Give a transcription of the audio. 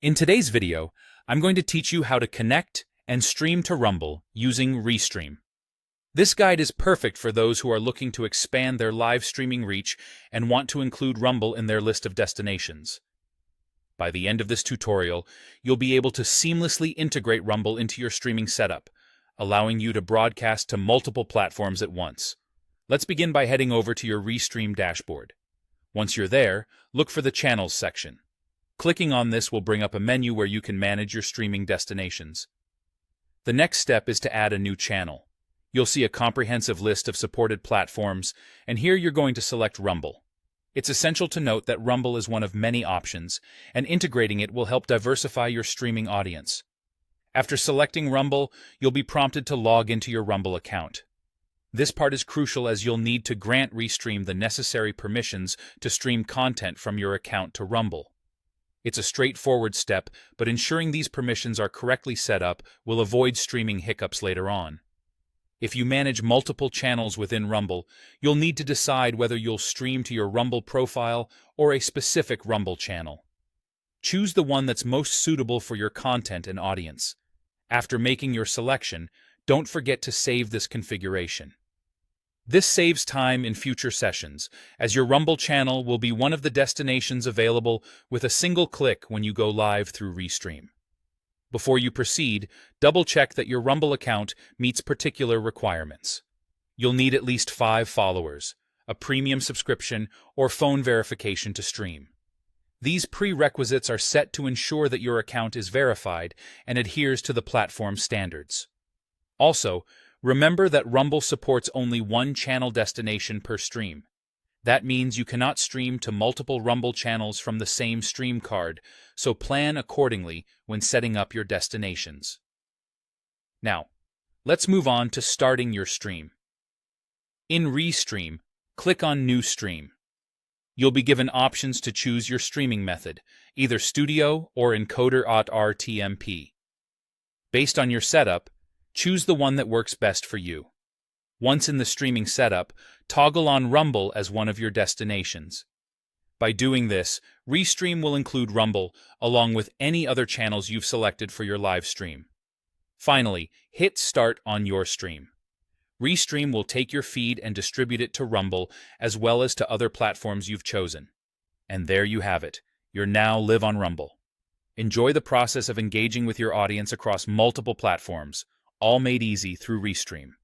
In today's video, I'm going to teach you how to connect and stream to Rumble using Restream. This guide is perfect for those who are looking to expand their live streaming reach and want to include Rumble in their list of destinations. By the end of this tutorial, you'll be able to seamlessly integrate Rumble into your streaming setup, allowing you to broadcast to multiple platforms at once. Let's begin by heading over to your Restream dashboard. Once you're there, look for the Channels section. Clicking on this will bring up a menu where you can manage your streaming destinations. The next step is to add a new channel. You'll see a comprehensive list of supported platforms, and here you're going to select Rumble. It's essential to note that Rumble is one of many options, and integrating it will help diversify your streaming audience. After selecting Rumble, you'll be prompted to log into your Rumble account. This part is crucial as you'll need to grant Restream the necessary permissions to stream content from your account to Rumble. It's a straightforward step, but ensuring these permissions are correctly set up will avoid streaming hiccups later on. If you manage multiple channels within Rumble, you'll need to decide whether you'll stream to your Rumble profile or a specific Rumble channel. Choose the one that's most suitable for your content and audience. After making your selection, don't forget to save this configuration. This saves time in future sessions, as your Rumble channel will be one of the destinations available with a single click when you go live through Restream. Before you proceed, double-check that your Rumble account meets particular requirements. You'll need at least 5 followers, a premium subscription, or phone verification to stream. These prerequisites are set to ensure that your account is verified and adheres to the platform standards. Also, remember that Rumble supports only one channel destination per stream. That means you cannot stream to multiple Rumble channels from the same stream card, so plan accordingly when setting up your destinations. Now, let's move on to starting your stream. In Restream, click on New Stream. You'll be given options to choose your streaming method, either Studio or Encoder.RTMP. Based on your setup, choose the one that works best for you. Once in the streaming setup, toggle on Rumble as one of your destinations. By doing this, Restream will include Rumble along with any other channels you've selected for your live stream. Finally, hit Start on your stream. Restream will take your feed and distribute it to Rumble as well as to other platforms you've chosen. And there you have it. You're now live on Rumble. Enjoy the process of engaging with your audience across multiple platforms, all made easy through Restream.